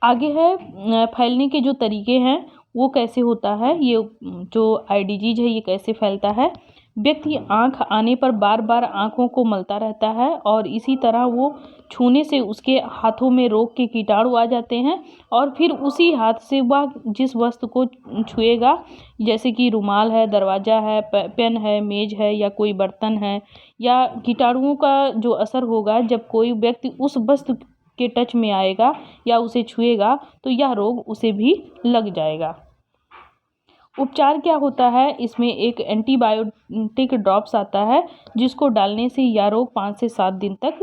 आगे है फैलने के जो तरीके हैं वो कैसे होता है, ये जो आई डिजीज है ये कैसे फैलता है। व्यक्ति आँख आने पर बार बार आँखों को मलता रहता है और इसी तरह वो छूने से उसके हाथों में रोग के कीटाणु आ जाते हैं और फिर उसी हाथ से वह जिस वस्तु को छुएगा, जैसे कि रुमाल है, दरवाज़ा है, पेन है, मेज है या कोई बर्तन है, या कीटाणुओं का जो असर होगा जब कोई व्यक्ति उस वस्तु के टच में आएगा या उसे छुएगा तो यह रोग उसे भी लग जाएगा। उपचार क्या होता है? इसमें एक एंटीबायोटिक ड्रॉप्स आता है जिसको डालने से यह रोग 5 से 7 दिन तक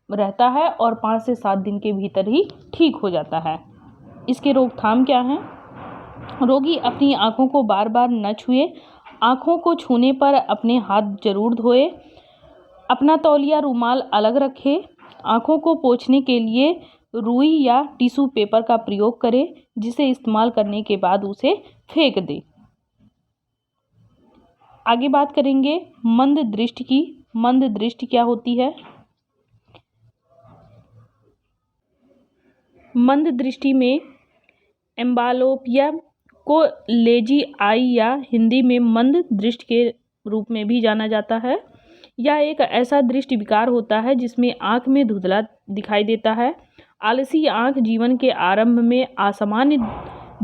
रहता है और 5 से 7 दिन के भीतर ही ठीक हो जाता है। इसके रोकथाम क्या हैं? रोगी अपनी आँखों को बार बार न छुए, आँखों को छूने पर अपने हाथ जरूर धोए, अपना तौलिया रुमाल अलग रखे, आँखों को पोंछने के लिए रुई या टिश्यू पेपर का प्रयोग करें, जिसे इस्तेमाल करने के बाद उसे फेंक दें। आगे बात करेंगे मंद दृष्टि की। मंद दृष्टि क्या होती है? मंद दृष्टि में एम्ब्लायोपिया को लेजी आई या हिंदी में मंद दृष्टि के रूप में भी जाना जाता है। यह एक ऐसा दृष्टि विकार होता है जिसमें आँख में धुंधला दिखाई देता है। आलसी आँख जीवन के आरंभ में असामान्य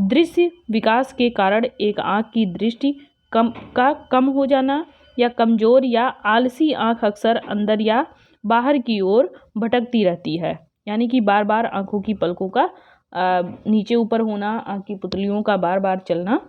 दृश्य विकास के कारण एक आँख की दृष्टि कम हो जाना या कमजोर या आलसी आँख अक्सर अंदर या बाहर की ओर भटकती रहती है, यानी कि बार बार आँखों की पलकों का नीचे ऊपर होना, आँख की पुतलियों का बार बार चलना।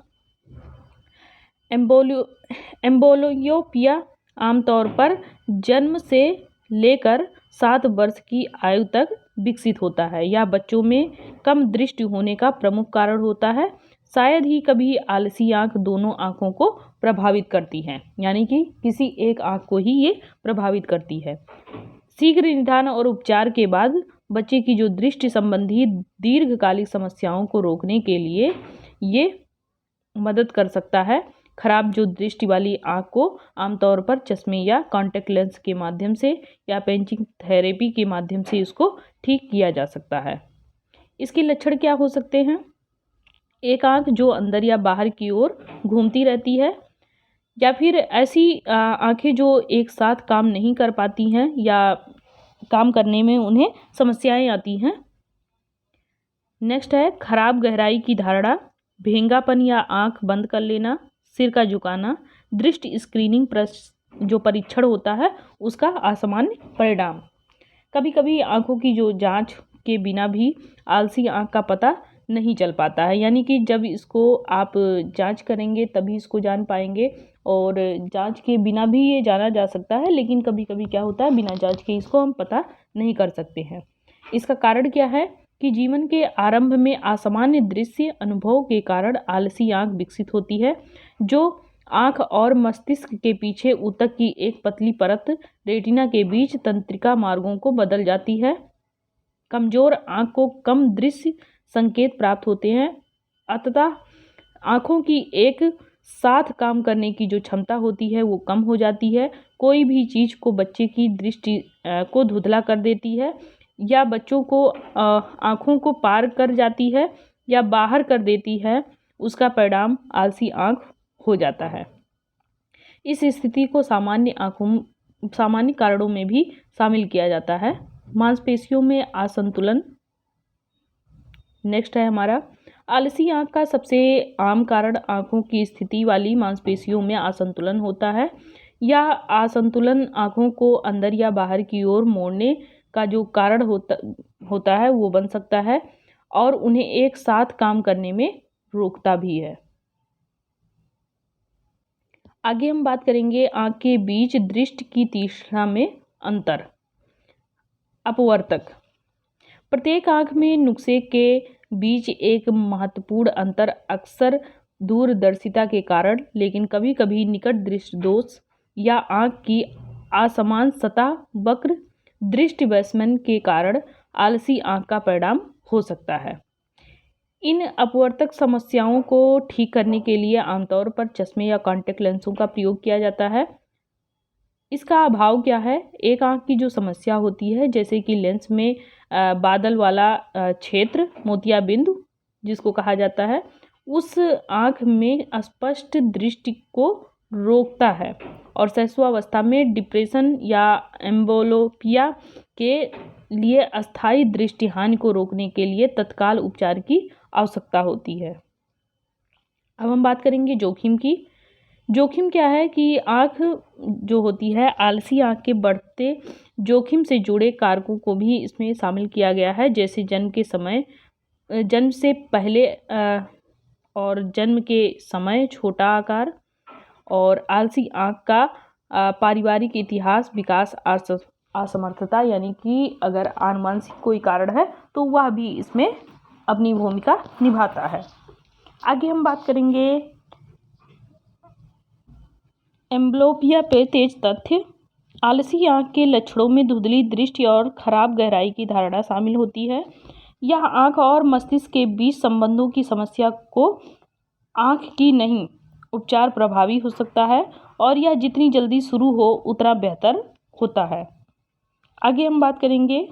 एम्ब्लियोपिया आमतौर पर जन्म से लेकर 7 वर्ष की आयु तक विकसित होता है। यह बच्चों में कम दृष्टि होने का प्रमुख कारण होता है। शायद ही कभी आलसी आँख दोनों आँखों को प्रभावित करती है, यानी कि किसी एक आँख को ही ये प्रभावित करती है। शीघ्र निदान और उपचार के बाद बच्चे की जो दृष्टि संबंधी दीर्घकालिक समस्याओं को रोकने के लिए ये मदद कर सकता है। खराब जो दृष्टि वाली आँख को आमतौर पर चश्मे या कॉन्टैक्ट लेंस के माध्यम से या पेंचिंग थेरेपी के माध्यम से इसको ठीक किया जा सकता है। इसके लक्षण क्या हो सकते हैं? एक आँख जो अंदर या बाहर की ओर घूमती रहती है, या फिर ऐसी आँखें जो एक साथ काम नहीं कर पाती हैं या काम करने में उन्हें समस्याएं आती हैं। नेक्स्ट है खराब गहराई की धारणा, भेंगापन या आँख बंद कर लेना, सिर का झुकाना, दृष्टि स्क्रीनिंग जो परीक्षण होता है उसका असामान्य परिणाम। कभी कभी आँखों की जो जांच के बिना भी आलसी आँख का पता नहीं चल पाता है, यानी कि जब इसको आप जांच करेंगे तभी इसको जान पाएंगे, और जांच के बिना भी ये जाना जा सकता है, लेकिन कभी कभी क्या होता है बिना जांच के इसको हम पता नहीं कर सकते हैं। इसका कारण क्या है कि जीवन के आरंभ में असामान्य दृश्य अनुभव के कारण आलसी आँख विकसित होती है, जो आँख और मस्तिष्क के पीछे ऊतक की एक पतली परत रेटिना के बीच तंत्रिका मार्गों को बदल जाती है। कमजोर आँख को कम दृश्य संकेत प्राप्त होते हैं, अतः आँखों की एक साथ काम करने की जो क्षमता होती है वो कम हो जाती है। कोई भी चीज़ को बच्चे की दृष्टि को धुंधला कर देती है, या बच्चों को आँखों को पार कर जाती है या बाहर कर देती है, उसका परिणाम आलसी आँख हो जाता है। इस स्थिति को सामान्य कारणों में भी शामिल किया जाता है। मांसपेशियों में असंतुलन। नेक्स्ट है हमारा आलसी आँख का सबसे आम कारण आँखों की स्थिति वाली मांसपेशियों में असंतुलन होता है। यह असंतुलन आँखों को अंदर या बाहर की ओर मोड़ने, का जो कारण होता है वो बन सकता है और उन्हें एक साथ काम करने में रोकता भी है। आगे हम बात करेंगे आंख के बीच दृष्टि की तीक्ष्णता में अंतर। अपवर्तक। प्रत्येक आंख में नुक्से के बीच एक महत्वपूर्ण अंतर अक्सर दूरदर्शिता के कारण, लेकिन कभी कभी निकट दृष्टि दोष या आंख की असमान सतह वक्र दृष्टि वैषम्य के कारण आलसी आंख का परिणाम हो सकता है। इन अपवर्तक समस्याओं को ठीक करने के लिए आमतौर पर चश्मे या कॉन्टैक्ट लेंसों का प्रयोग किया जाता है। इसका अभाव क्या है? एक आंख की जो समस्या होती है, जैसे कि लेंस में बादल वाला क्षेत्र, मोतियाबिंद जिसको कहा जाता है, उस आंख में स्पष्ट दृष्टि को रोकता है और शैशवावस्था में डिप्रेशन या एम्ब्लोपिया के लिए अस्थायी दृष्टि हानि को रोकने के लिए तत्काल उपचार की आवश्यकता होती है। अब हम बात करेंगे जोखिम की। जोखिम क्या है कि आँख जो होती है, आलसी आँख के बढ़ते जोखिम से जुड़े कारकों को भी इसमें शामिल किया गया है, जैसे जन्म से पहले और जन्म के समय छोटा आकार और आलसी आँख का पारिवारिक इतिहास, विकास असमर्थता, यानी कि अगर आनुवंशिक कोई कारण है तो वह भी इसमें अपनी भूमिका निभाता है। आगे हम बात करेंगे एम्ब्लोपिया पे तेज तथ्य। आलसी आँख के लक्षणों में धुंधली दृष्टि और खराब गहराई की धारणा शामिल होती है। यह आँख और मस्तिष्क के बीच संबंधों की समस्या को आँख की नहीं उपचार प्रभावी हो सकता है और यह जितनी जल्दी शुरू हो उतना बेहतर होता है। आगे हम बात करेंगे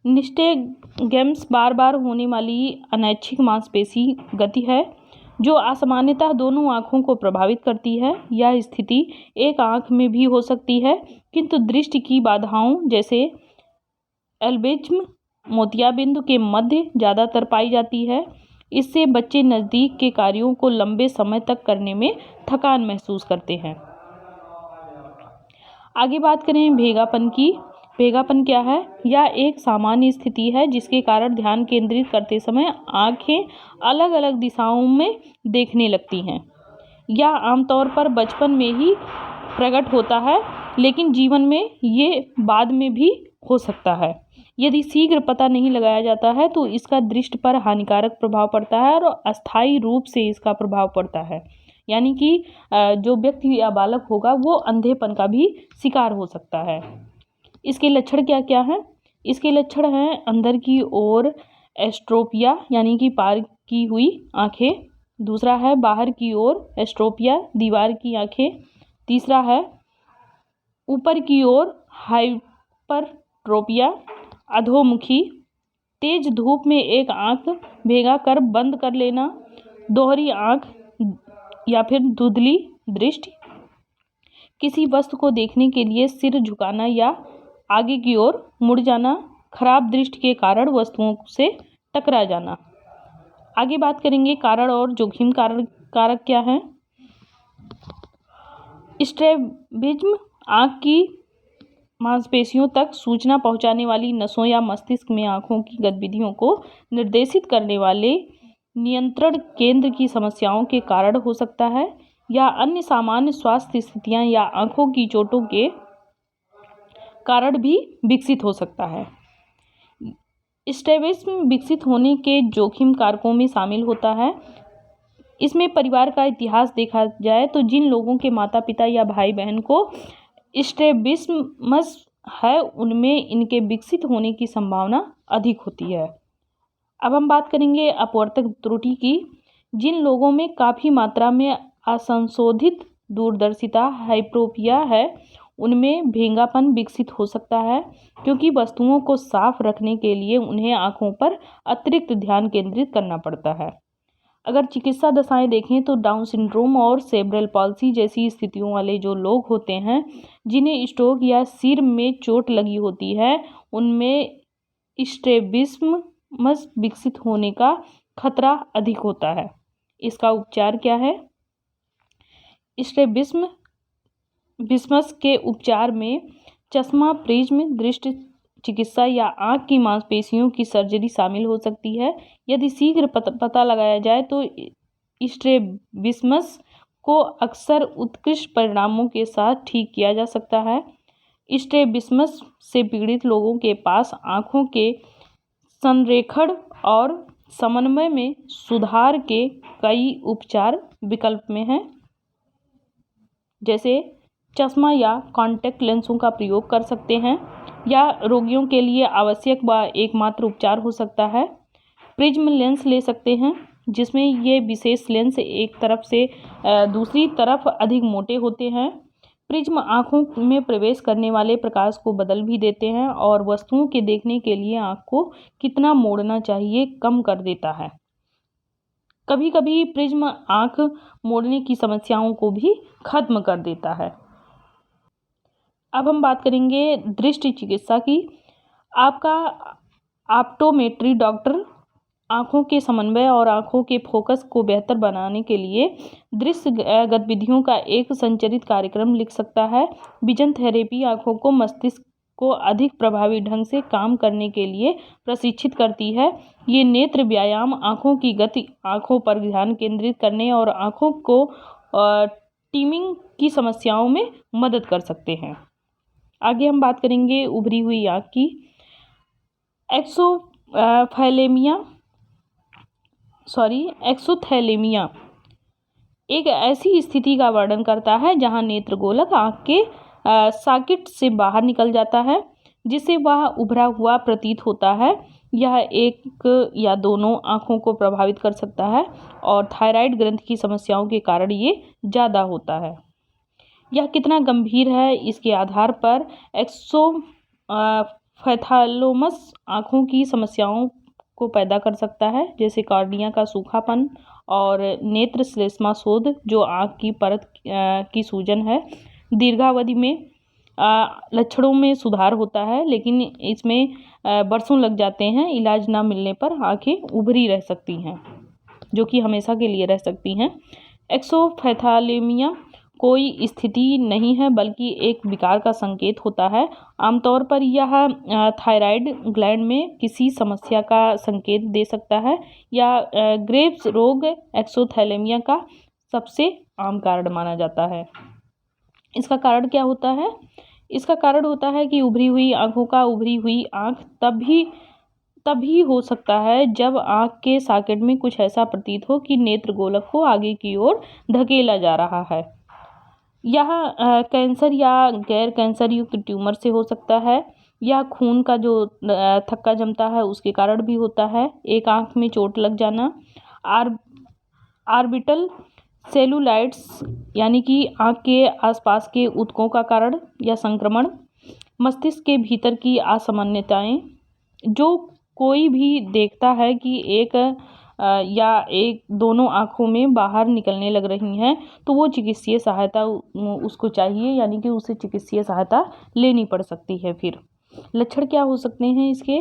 निस्टेगम्स बार बार होने वाली अनैच्छिक मांसपेशी गति है जो असामान्यतः दोनों आँखों को प्रभावित करती है। यह स्थिति एक आँख में भी हो सकती है, किंतु दृष्टि की बाधाओं जैसे एल्बिज्म, मोतियाबिंद के मध्य ज़्यादातर पाई जाती है। इससे बच्चे नज़दीक के कार्यों को लंबे समय तक करने में थकान महसूस करते हैं। आगे बात करें भेगापन की। भेगापन क्या है? यह एक सामान्य स्थिति है जिसके कारण ध्यान केंद्रित करते समय आंखें अलग अलग दिशाओं में देखने लगती हैं। यह आमतौर पर बचपन में ही प्रकट होता है, लेकिन जीवन में ये बाद में भी हो सकता है। यदि शीघ्र पता नहीं लगाया जाता है तो इसका दृष्टि पर हानिकारक प्रभाव पड़ता है और अस्थायी रूप से इसका प्रभाव पड़ता है, यानी कि जो व्यक्ति या बालक होगा वो अंधेपन का भी शिकार हो सकता है। इसके लक्षण क्या क्या हैं? इसके लक्षण हैं अंदर की ओर एस्ट्रोपिया, यानी कि पार की हुई आँखें। दूसरा है बाहर की ओर एस्ट्रोपिया, दीवार की आँखें। तीसरा है ऊपर की ओर हाइपरट्रोपिया, अधोमुखी। तेज धूप में एक आँख भेगा कर बंद कर लेना, दोहरी आँख या फिर धुंधली दृष्टि। किसी वस्तु को देखने के लिए सिर झुकाना या आगे की ओर मुड़ जाना, खराब दृष्टि के कारण वस्तुओं से टकरा जाना। आगे बात करेंगे कारण और जोखिम कारक क्या हैं। स्ट्रैबिज्म आँख की मांसपेशियों तक सूचना पहुंचाने वाली नसों या मस्तिष्क में आँखों की गतिविधियों को निर्देशित करने वाले नियंत्रण केंद्र की समस्याओं के कारण हो सकता है, या अन्य सामान्य स्वास्थ्य स्थितियां या आँखों की चोटों के कारण भी विकसित हो सकता है। स्ट्रैबिज्म विकसित होने के जोखिम कारकों में शामिल होता है। इसमें परिवार का इतिहास देखा जाए तो जिन लोगों के माता पिता या भाई बहन को स्ट्रैबिज्म है उनमें इनके विकसित होने की संभावना अधिक होती है। अब हम बात करेंगे अपवर्तक त्रुटि की। जिन लोगों में काफ़ी मात्रा में असंशोधित दूरदर्शिता हाइप्रोपिया है उनमें भेंगापन विकसित हो सकता है, क्योंकि वस्तुओं को साफ रखने के लिए उन्हें आँखों पर अतिरिक्त ध्यान केंद्रित करना पड़ता है। अगर चिकित्सा दशाएं देखें तो डाउन सिंड्रोम और सेरेब्रल पॉल्सी जैसी स्थितियों वाले जो लोग होते हैं जिन्हें स्ट्रोक या सिर में चोट लगी होती है, उनमें स्ट्रैबिज्म विकसित होने का खतरा अधिक होता है। इसका उपचार क्या है? स्ट्रैबिज्म बिस्मस के उपचार में चश्मा, प्रिज्म, दृष्टि चिकित्सा या आँख की मांसपेशियों की सर्जरी शामिल हो सकती है। यदि शीघ्र पता लगाया जाए तो स्ट्रैबिस्मस को अक्सर उत्कृष्ट परिणामों के साथ ठीक किया जा सकता है। स्ट्रैबिस्मस से पीड़ित लोगों के पास आँखों के संरेखण और समन्वय में सुधार के कई उपचार विकल्प में हैं, जैसे चश्मा या कॉन्टैक्ट लेंसों का प्रयोग कर सकते हैं या रोगियों के लिए आवश्यक व एकमात्र उपचार हो सकता है। प्रिज्म लेंस ले सकते हैं, जिसमें ये विशेष लेंस एक तरफ से दूसरी तरफ अधिक मोटे होते हैं। प्रिज्म आँखों में प्रवेश करने वाले प्रकाश को बदल भी देते हैं और वस्तुओं के देखने के लिए आँख को कितना मोड़ना चाहिए कम कर देता है। कभी कभी प्रिज्म आँख मोड़ने की समस्याओं को भी खत्म कर देता है। अब हम बात करेंगे दृष्टि चिकित्सा की। आपका ऑप्टोमेट्री डॉक्टर आँखों के समन्वय और आँखों के फोकस को बेहतर बनाने के लिए दृश्य गतिविधियों का एक संरचित कार्यक्रम लिख सकता है। विजन थेरेपी आँखों को मस्तिष्क को अधिक प्रभावी ढंग से काम करने के लिए प्रशिक्षित करती है। ये नेत्र व्यायाम आँखों की गति, आँखों पर ध्यान केंद्रित करने और आँखों को टीमिंग की समस्याओं में मदद कर सकते हैं। आगे हम बात करेंगे उभरी हुई आँख की। एक्सोथैलेमिया एक ऐसी स्थिति का वर्णन करता है जहां नेत्रगोलक आँख के सॉकेट से बाहर निकल जाता है, जिससे वह उभरा हुआ प्रतीत होता है। यह एक या दोनों आँखों को प्रभावित कर सकता है और थायराइड ग्रंथि की समस्याओं के कारण ये ज़्यादा होता है। यह कितना गंभीर है इसके आधार पर एक्सोप्थेल्मस आँखों की समस्याओं को पैदा कर सकता है, जैसे कॉर्निया का सूखापन और नेत्र श्लेष्मा शोथ, जो आँख की परत की सूजन है। दीर्घावधि में लक्षणों में सुधार होता है, लेकिन इसमें बरसों लग जाते हैं। इलाज ना मिलने पर आँखें उभरी रह सकती हैं, जो कि हमेशा के लिए रह सकती हैं। एक्सोप्थेल्मिया कोई स्थिति नहीं है, बल्कि एक विकार का संकेत होता है। आमतौर पर यह थायराइड ग्लैंड में किसी समस्या का संकेत दे सकता है या ग्रेव्स रोग एक्सोथैलेमिया का सबसे आम कारण माना जाता है। इसका कारण क्या होता है? इसका कारण होता है कि उभरी हुई आँख तभी हो सकता है जब आँख के सॉकेट में कुछ ऐसा प्रतीत हो कि नेत्रगोलक को आगे की ओर धकेला जा रहा है। यह कैंसर या गैर कैंसर युक्त ट्यूमर से हो सकता है, या खून का जो थक्का जमता है उसके कारण भी होता है। एक आँख में चोट लग जाना, ऑर्बिटल सेलुलाइट्स यानी कि आँख के आसपास के ऊतकों का कारण या संक्रमण, मस्तिष्क के भीतर की असामान्यताएं। जो कोई भी देखता है कि एक दोनों आँखों में बाहर निकलने लग रही हैं, तो वो चिकित्सीय सहायता उसको चाहिए, यानी कि उसे चिकित्सीय सहायता लेनी पड़ सकती है। फिर लक्षण क्या हो सकते हैं इसके?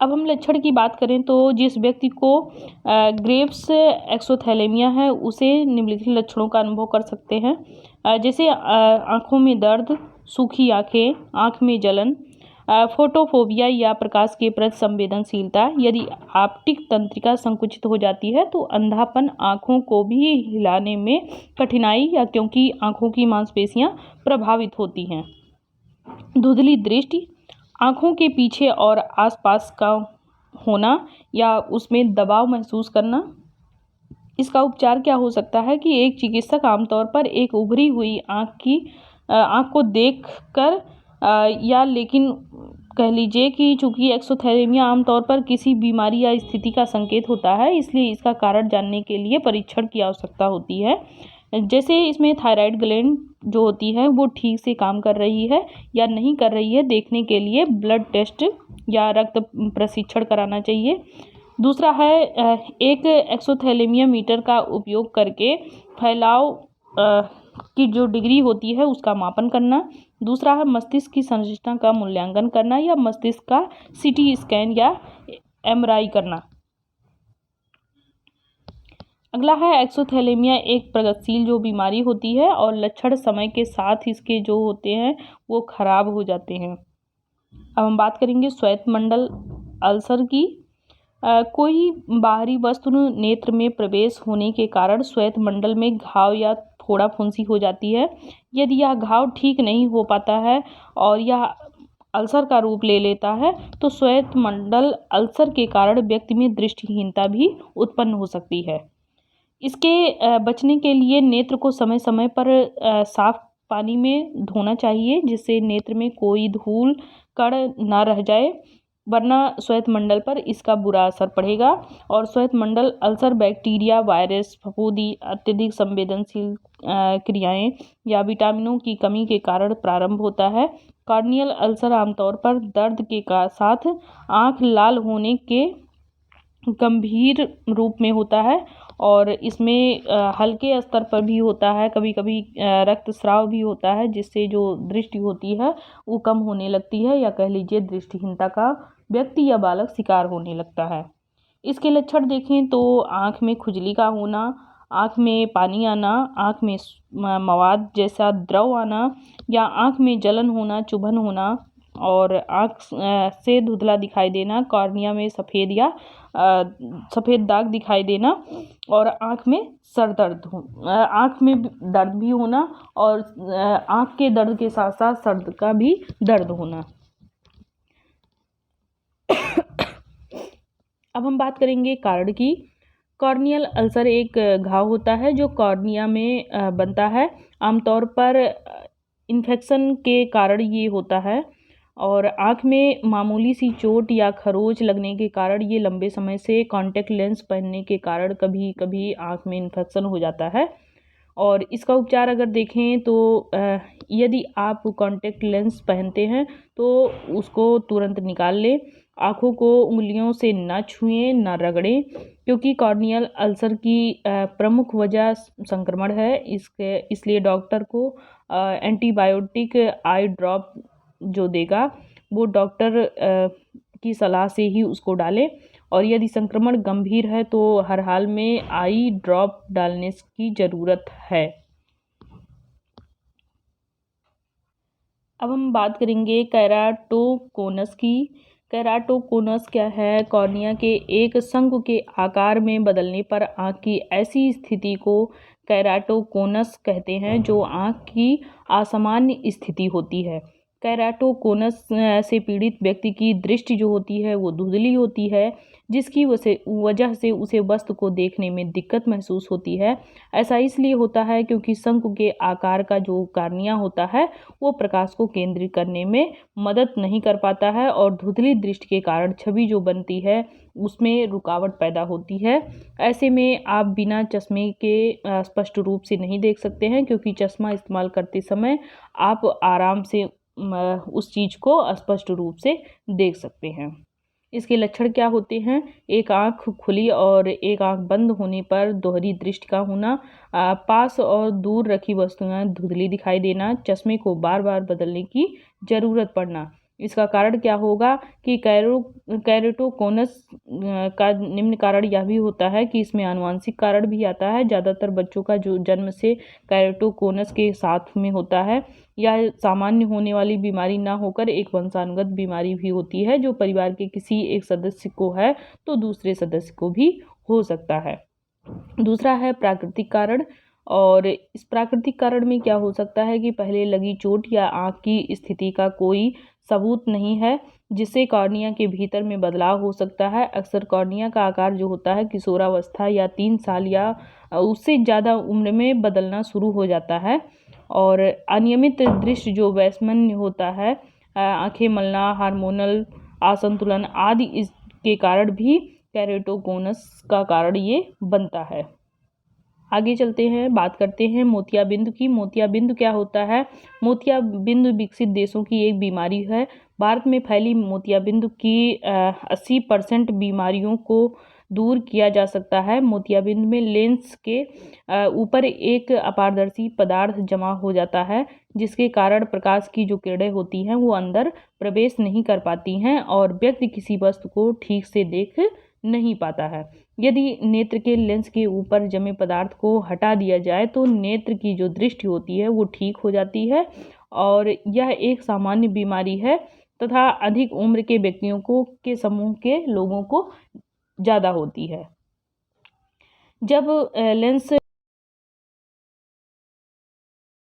अब हम लक्षण की बात करें तो जिस व्यक्ति को ग्रेव्स एक्सोथैलेमिया है, उसे निम्नलिखित लक्षणों का अनुभव कर सकते हैं, जैसे आँखों में दर्द, सूखी आँखें, आँख में जलन, फोटोफोबिया या प्रकाश के प्रति संवेदनशीलता। यदि ऑप्टिक तंत्रिका संकुचित हो जाती है तो अंधापन, आँखों को भी हिलाने में कठिनाई, या क्योंकि आँखों की मांसपेशियां प्रभावित होती हैं। धुंधली दृष्टि, आँखों के पीछे और आसपास का होना या उसमें दबाव महसूस करना। इसका उपचार क्या हो सकता है कि एक चिकित्सक आमतौर पर एक उभरी हुई आँख को देखकर या लेकिन कह लीजिए कि चूंकि एक्सोथैलेमिया आमतौर पर किसी बीमारी या स्थिति का संकेत होता है, इसलिए इसका कारण जानने के लिए परीक्षण की आवश्यकता होती है। जैसे इसमें थायराइड ग्लैंड जो होती है वो ठीक से काम कर रही है या नहीं कर रही है, देखने के लिए ब्लड टेस्ट या रक्त परीक्षण कराना चाहिए। दूसरा है एक एक्सोथैलेमिया मीटर का उपयोग करके फैलाव की जो डिग्री होती है उसका मापन करना। दूसरा है मस्तिष्क की संरचना का मूल्यांकन करना या मस्तिष्क का सीटी स्कैन या एमआरआई करना। अगला है एक्सोथैलेमिया, एक प्रगतिशील जो बीमारी होती है और लक्षण समय के साथ इसके जो होते हैं वो खराब हो जाते हैं। अब हम बात करेंगे श्वेतमंडल अल्सर की। कोई बाहरी वस्तु नेत्र में प्रवेश होने के कारण श्वेतमंडल में घाव या फोड़ा फुंसी हो जाती है। यदि यह घाव ठीक नहीं हो पाता है और यह अल्सर का रूप ले लेता है तो श्वेतमंडल अल्सर के कारण व्यक्ति में दृष्टिहीनता भी उत्पन्न हो सकती है। इसके बचने के लिए नेत्र को समय समय पर साफ पानी में धोना चाहिए, जिससे नेत्र में कोई धूल कण ना रह जाए, वरना श्वेतमंडल पर इसका बुरा असर पड़ेगा। और श्वेतमंडल अल्सर बैक्टीरिया, वायरस, फफूंदी, अत्यधिक संवेदनशील क्रियाएं या विटामिनों की कमी के कारण प्रारंभ होता है। कॉर्नियल अल्सर आमतौर पर दर्द के साथ आंख लाल होने के गंभीर रूप में होता है और इसमें हल्के स्तर पर भी होता है, कभी कभी रक्तस्राव भी होता है, जिससे जो दृष्टि होती है वो कम होने लगती है, या कह लीजिए दृष्टिहीनता का व्यक्ति या बालक शिकार होने लगता है। इसके लक्षण देखें तो आँख में खुजली का होना, आँख में पानी आना, आँख में मवाद जैसा द्रव आना या आँख में जलन होना, चुभन होना और आँख से धुंधला दिखाई देना, कॉर्निया में सफ़ेद दाग दिखाई देना और आँख में सर दर्द हो, आँख में दर्द भी होना और आँख के दर्द के साथ साथ सर का भी दर्द होना। अब हम बात करेंगे कारण की। कॉर्नियल अल्सर एक घाव होता है जो कॉर्निया में बनता है। आमतौर पर इन्फेक्शन के कारण ये होता है और आँख में मामूली सी चोट या खरोंच लगने के कारण ये लंबे समय से कॉन्टैक्ट लेंस पहनने के कारण कभी कभी आँख में इन्फेक्शन हो जाता है। और इसका उपचार अगर देखें तो यदि आप कॉन्टैक्ट लेंस पहनते हैं तो उसको तुरंत निकाल लें। आँखों को उंगलियों से ना छुएं, ना रगड़ें, क्योंकि कॉर्नियल अल्सर की प्रमुख वजह संक्रमण है। इसलिए डॉक्टर को एंटीबायोटिक आई ड्रॉप जो देगा वो डॉक्टर की सलाह से ही उसको डालें, और यदि संक्रमण गंभीर है तो हर हाल में आई ड्रॉप डालने की ज़रूरत है। अब हम बात करेंगे केराटोकोनस की। केराटोकोनस क्या है? कॉर्निया के एक शंकु के आकार में बदलने पर आँख की ऐसी स्थिति को केराटोकोनस कहते हैं जो आँख की असामान्य स्थिति होती है। केराटोकोनस से पीड़ित व्यक्ति की दृष्टि जो होती है वो धुंधली होती है, जिसकी वजह से उसे वस्तु को देखने में दिक्कत महसूस होती है। ऐसा इसलिए होता है क्योंकि शंकु के आकार का जो कॉर्निया होता है वो प्रकाश को केंद्रित करने में मदद नहीं कर पाता है और धुंधली दृष्टि के कारण छवि जो बनती है उसमें रुकावट पैदा होती है। ऐसे में आप बिना चश्मे के स्पष्ट रूप से नहीं देख सकते हैं, क्योंकि चश्मा इस्तेमाल करते समय आप आराम से उस चीज़ को स्पष्ट रूप से देख सकते हैं। इसके लक्षण क्या होते हैं? एक आंख खुली और एक आंख बंद होने पर दोहरी दृष्टि का होना, पास और दूर रखी वस्तुएं धुंधली दिखाई देना, चश्मे को बार बार बदलने की ज़रूरत पड़ना। इसका कारण क्या होगा कि केराटोकोनस का निम्न कारण यह भी होता है कि इसमें आनुवंशिक कारण भी आता है। ज़्यादातर बच्चों का जो जन्म से केराटोकोनस के साथ में होता है। यह सामान्य होने वाली बीमारी ना होकर एक वंशानुगत बीमारी भी होती है, जो परिवार के किसी एक सदस्य को है तो दूसरे सदस्य को भी हो सकता है। दूसरा है प्राकृतिक कारण, और इस प्राकृतिक कारण में क्या हो सकता है कि पहले लगी चोट या आँख की स्थिति का कोई सबूत नहीं है, जिससे कॉर्निया के भीतर में बदलाव हो सकता है। अक्सर कॉर्निया का आकार जो होता है किशोरावस्था या 3 साल या उससे ज़्यादा उम्र में बदलना शुरू हो जाता है। और अनियमित दृष्टि जो वैषम्य होता है, आंखें मलना, हार्मोनल असंतुलन आदि इसके कारण भी केराटोकोनस का कारण ये बनता है। आगे चलते हैं, बात करते हैं मोतियाबिंद की। मोतियाबिंद क्या होता है? मोतियाबिंद विकसित देशों की एक बीमारी है। भारत में फैली मोतियाबिंद की 80% बीमारियों को दूर किया जा सकता है। मोतियाबिंद में लेंस के ऊपर एक अपारदर्शी पदार्थ जमा हो जाता है, जिसके कारण प्रकाश की जो किरणें होती हैं वो अंदर प्रवेश नहीं कर पाती हैं और व्यक्ति किसी वस्तु को ठीक से देख नहीं पाता है। यदि नेत्र के लेंस के ऊपर जमे पदार्थ को हटा दिया जाए तो नेत्र की जो दृष्टि होती है वो ठीक हो जाती है और यह एक सामान्य बीमारी है तथा अधिक उम्र के व्यक्तियों को के समूह के लोगों को ज़्यादा होती है। जब लेंस